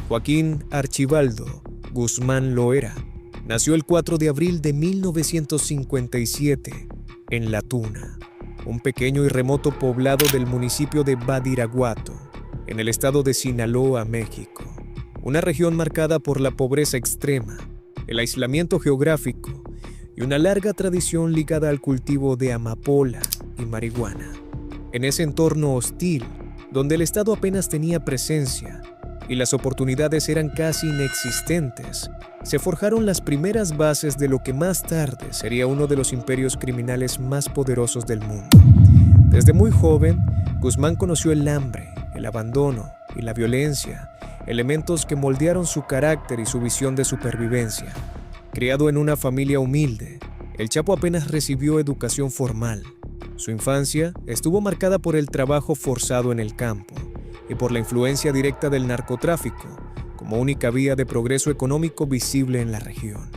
Joaquín Archibaldo Guzmán Loera nació el 4 de abril de 1957 en La Tuna, un pequeño y remoto poblado del municipio de Badiraguato, en el estado de Sinaloa, México. Una región marcada por la pobreza extrema, el aislamiento geográfico y una larga tradición ligada al cultivo de amapola y marihuana. En ese entorno hostil, donde el Estado apenas tenía presencia y las oportunidades eran casi inexistentes, se forjaron las primeras bases de lo que más tarde sería uno de los imperios criminales más poderosos del mundo. Desde muy joven, Guzmán conoció el hambre, el abandono y la violencia, elementos que moldearon su carácter y su visión de supervivencia. Criado en una familia humilde, el Chapo apenas recibió educación formal. Su infancia estuvo marcada por el trabajo forzado en el campo y por la influencia directa del narcotráfico como única vía de progreso económico visible en la región.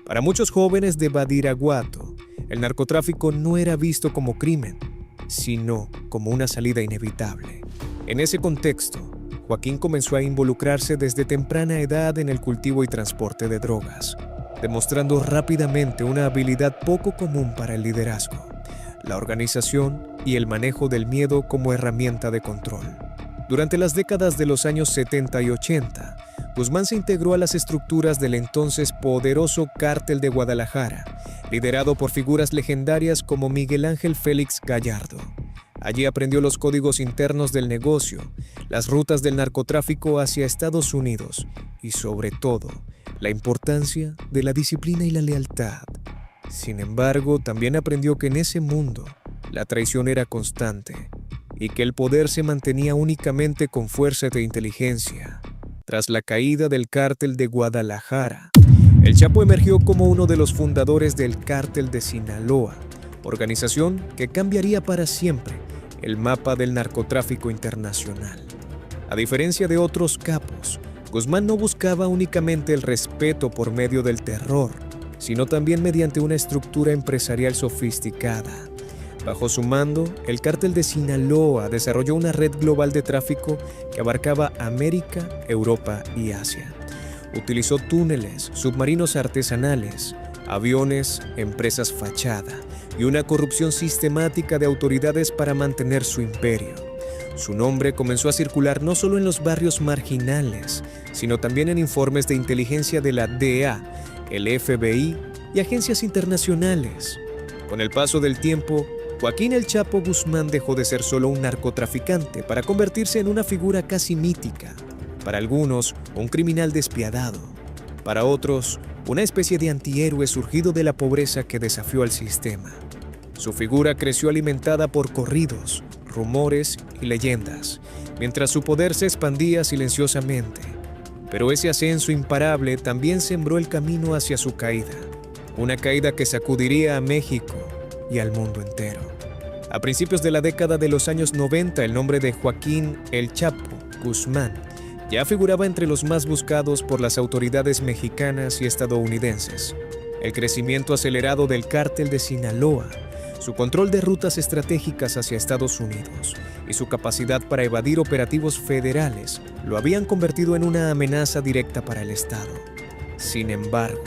Para muchos jóvenes de Badiraguato, el narcotráfico no era visto como crimen, sino como una salida inevitable. En ese contexto, Joaquín comenzó a involucrarse desde temprana edad en el cultivo y transporte de drogas, demostrando rápidamente una habilidad poco común para el liderazgo, la organización y el manejo del miedo como herramienta de control. Durante las décadas de los años 70 y 80, Guzmán se integró a las estructuras del entonces poderoso Cártel de Guadalajara, liderado por figuras legendarias como Miguel Ángel Félix Gallardo. Allí aprendió los códigos internos del negocio, las rutas del narcotráfico hacia Estados Unidos y, sobre todo, la importancia de la disciplina y la lealtad. Sin embargo, también aprendió que en ese mundo la traición era constante y que el poder se mantenía únicamente con fuerza de inteligencia. Tras la caída del Cártel de Guadalajara, el Chapo emergió como uno de los fundadores del Cártel de Sinaloa, organización que cambiaría para siempre el mapa del narcotráfico internacional. A diferencia de otros capos, Guzmán no buscaba únicamente el respeto por medio del terror, sino también mediante una estructura empresarial sofisticada. Bajo su mando, el Cártel de Sinaloa desarrolló una red global de tráfico que abarcaba América, Europa y Asia. Utilizó túneles, submarinos artesanales, aviones, empresas fachada y una corrupción sistemática de autoridades para mantener su imperio. Su nombre comenzó a circular no solo en los barrios marginales, sino también en informes de inteligencia de la DEA, el FBI y agencias internacionales. Con el paso del tiempo, Joaquín El Chapo Guzmán dejó de ser solo un narcotraficante para convertirse en una figura casi mítica. Para algunos, un criminal despiadado. Para otros, una especie de antihéroe surgido de la pobreza que desafió al sistema. Su figura creció alimentada por corridos, rumores y leyendas, mientras su poder se expandía silenciosamente. Pero ese ascenso imparable también sembró el camino hacia su caída, una caída que sacudiría a México y al mundo entero. A principios de la década de los años 90, el nombre de Joaquín El Chapo Guzmán ya figuraba entre los más buscados por las autoridades mexicanas y estadounidenses. El crecimiento acelerado del Cártel de Sinaloa, su control de rutas estratégicas hacia Estados Unidos y su capacidad para evadir operativos federales lo habían convertido en una amenaza directa para el Estado. Sin embargo,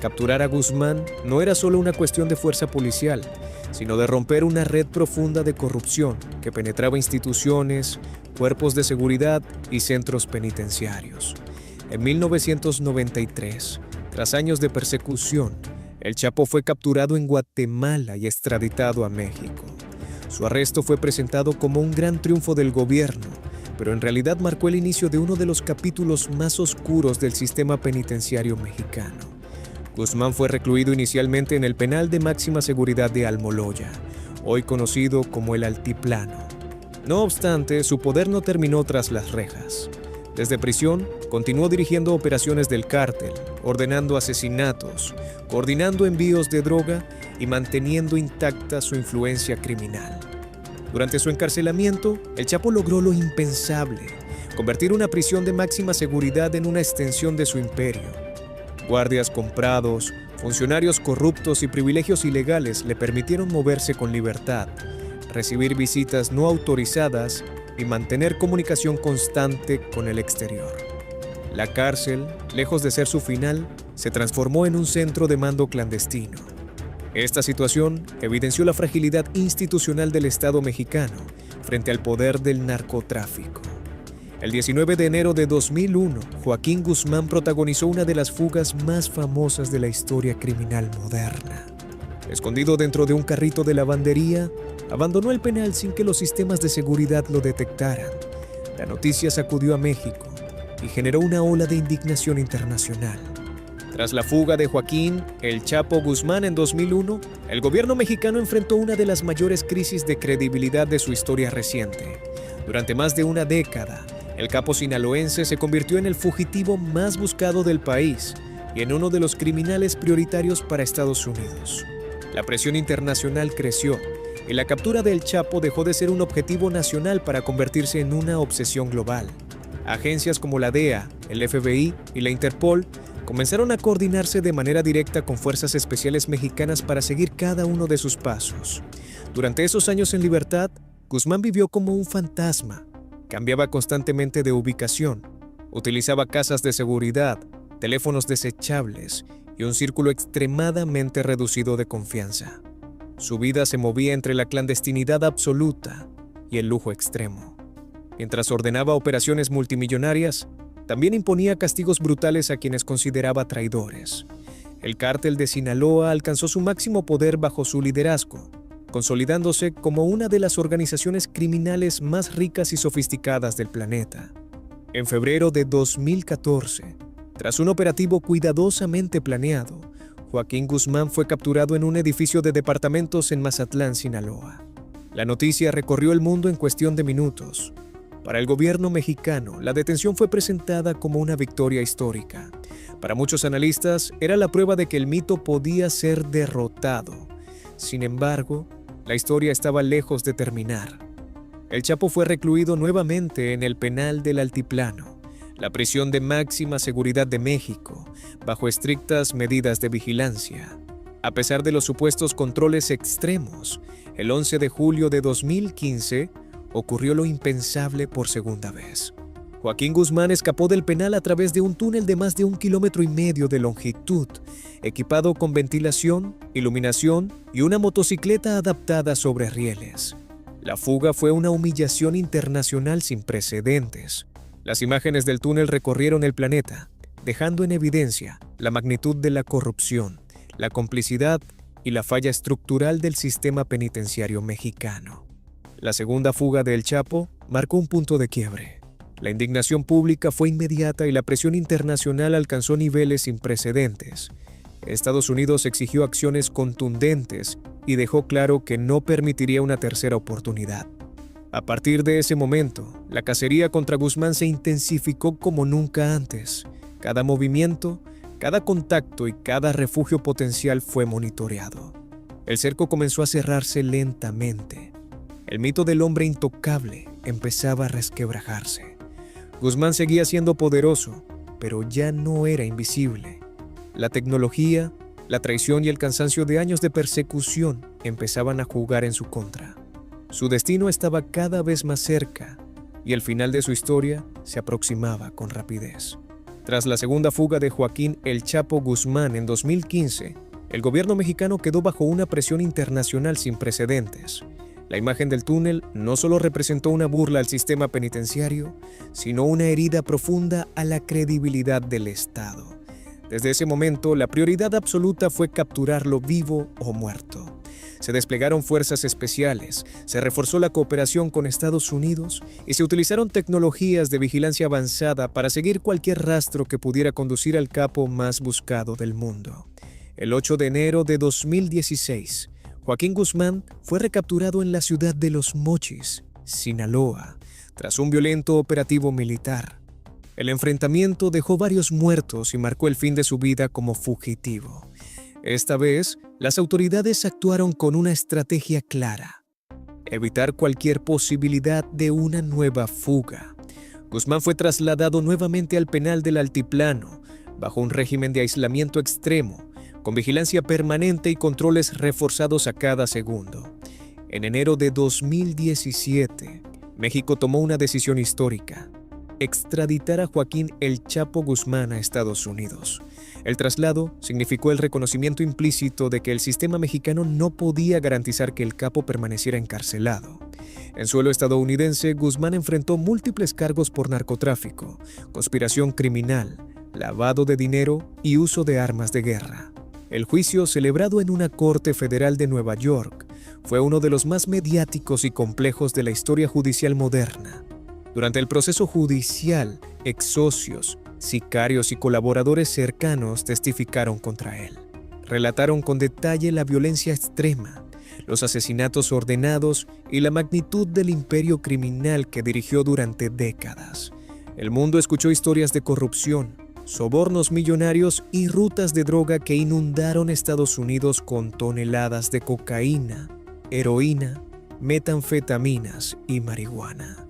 capturar a Guzmán no era solo una cuestión de fuerza policial, sino de romper una red profunda de corrupción que penetraba instituciones, cuerpos de seguridad y centros penitenciarios. En 1993, tras años de persecución, el Chapo fue capturado en Guatemala y extraditado a México. Su arresto fue presentado como un gran triunfo del gobierno, pero en realidad marcó el inicio de uno de los capítulos más oscuros del sistema penitenciario mexicano. Guzmán fue recluido inicialmente en el penal de máxima seguridad de Almoloya, hoy conocido como el Altiplano. No obstante, su poder no terminó tras las rejas. Desde prisión, continuó dirigiendo operaciones del cártel, ordenando asesinatos, coordinando envíos de droga y manteniendo intacta su influencia criminal. Durante su encarcelamiento, el Chapo logró lo impensable, convertir una prisión de máxima seguridad en una extensión de su imperio. Guardias comprados, funcionarios corruptos y privilegios ilegales le permitieron moverse con libertad, recibir visitas no autorizadas y mantener comunicación constante con el exterior. La cárcel, lejos de ser su final, se transformó en un centro de mando clandestino. Esta situación evidenció la fragilidad institucional del Estado mexicano frente al poder del narcotráfico. El 19 de enero de 2001, Joaquín Guzmán protagonizó una de las fugas más famosas de la historia criminal moderna. Escondido dentro de un carrito de lavandería, abandonó el penal sin que los sistemas de seguridad lo detectaran. La noticia sacudió a México y generó una ola de indignación internacional. Tras la fuga de Joaquín "El Chapo" Guzmán en 2001, el gobierno mexicano enfrentó una de las mayores crisis de credibilidad de su historia reciente. Durante más de una década, el capo sinaloense se convirtió en el fugitivo más buscado del país y en uno de los criminales prioritarios para Estados Unidos. La presión internacional creció y la captura del Chapo dejó de ser un objetivo nacional para convertirse en una obsesión global. Agencias como la DEA, el FBI y la Interpol comenzaron a coordinarse de manera directa con fuerzas especiales mexicanas para seguir cada uno de sus pasos. Durante esos años en libertad, Guzmán vivió como un fantasma. Cambiaba constantemente de ubicación, utilizaba casas de seguridad, teléfonos desechables y un círculo extremadamente reducido de confianza. Su vida se movía entre la clandestinidad absoluta y el lujo extremo. Mientras ordenaba operaciones multimillonarias, también imponía castigos brutales a quienes consideraba traidores. El cártel de Sinaloa alcanzó su máximo poder bajo su liderazgo, consolidándose como una de las organizaciones criminales más ricas y sofisticadas del planeta. En febrero de 2014, tras un operativo cuidadosamente planeado, Joaquín Guzmán fue capturado en un edificio de departamentos en Mazatlán, Sinaloa. La noticia recorrió el mundo en cuestión de minutos. Para el gobierno mexicano, la detención fue presentada como una victoria histórica. Para muchos analistas, era la prueba de que el mito podía ser derrotado. Sin embargo, la historia estaba lejos de terminar. El Chapo fue recluido nuevamente en el penal del Altiplano, la prisión de máxima seguridad de México, bajo estrictas medidas de vigilancia. A pesar de los supuestos controles extremos, el 11 de julio de 2015 ocurrió lo impensable por segunda vez. Joaquín Guzmán escapó del penal a través de un túnel de más de 1,5 kilómetros de longitud, equipado con ventilación, iluminación y una motocicleta adaptada sobre rieles. La fuga fue una humillación internacional sin precedentes. Las imágenes del túnel recorrieron el planeta, dejando en evidencia la magnitud de la corrupción, la complicidad y la falla estructural del sistema penitenciario mexicano. La segunda fuga de El Chapo marcó un punto de quiebre. La indignación pública fue inmediata y la presión internacional alcanzó niveles sin precedentes. Estados Unidos exigió acciones contundentes y dejó claro que no permitiría una tercera oportunidad. A partir de ese momento, la cacería contra Guzmán se intensificó como nunca antes. Cada movimiento, cada contacto y cada refugio potencial fue monitoreado. El cerco comenzó a cerrarse lentamente. El mito del hombre intocable empezaba a resquebrajarse. Guzmán seguía siendo poderoso, pero ya no era invisible. La tecnología, la traición y el cansancio de años de persecución empezaban a jugar en su contra. Su destino estaba cada vez más cerca y el final de su historia se aproximaba con rapidez. Tras la segunda fuga de Joaquín "El Chapo" Guzmán en 2015, el gobierno mexicano quedó bajo una presión internacional sin precedentes. La imagen del túnel no solo representó una burla al sistema penitenciario, sino una herida profunda a la credibilidad del Estado. Desde ese momento, la prioridad absoluta fue capturarlo vivo o muerto. Se desplegaron fuerzas especiales, se reforzó la cooperación con Estados Unidos y se utilizaron tecnologías de vigilancia avanzada para seguir cualquier rastro que pudiera conducir al capo más buscado del mundo. El 8 de enero de 2016, Joaquín Guzmán fue recapturado en la ciudad de Los Mochis, Sinaloa, tras un violento operativo militar. El enfrentamiento dejó varios muertos y marcó el fin de su vida como fugitivo. Esta vez, las autoridades actuaron con una estrategia clara: evitar cualquier posibilidad de una nueva fuga. Guzmán fue trasladado nuevamente al penal del Altiplano, bajo un régimen de aislamiento extremo, con vigilancia permanente y controles reforzados a cada segundo. En enero de 2017, México tomó una decisión histórica: extraditar a Joaquín El Chapo Guzmán a Estados Unidos. El traslado significó el reconocimiento implícito de que el sistema mexicano no podía garantizar que el capo permaneciera encarcelado. En suelo estadounidense, Guzmán enfrentó múltiples cargos por narcotráfico, conspiración criminal, lavado de dinero y uso de armas de guerra. El juicio, celebrado en una corte federal de Nueva York, fue uno de los más mediáticos y complejos de la historia judicial moderna. Durante el proceso judicial, ex-socios, sicarios y colaboradores cercanos testificaron contra él. Relataron con detalle la violencia extrema, los asesinatos ordenados y la magnitud del imperio criminal que dirigió durante décadas. El mundo escuchó historias de corrupción, sobornos millonarios y rutas de droga que inundaron Estados Unidos con toneladas de cocaína, heroína, metanfetaminas y marihuana.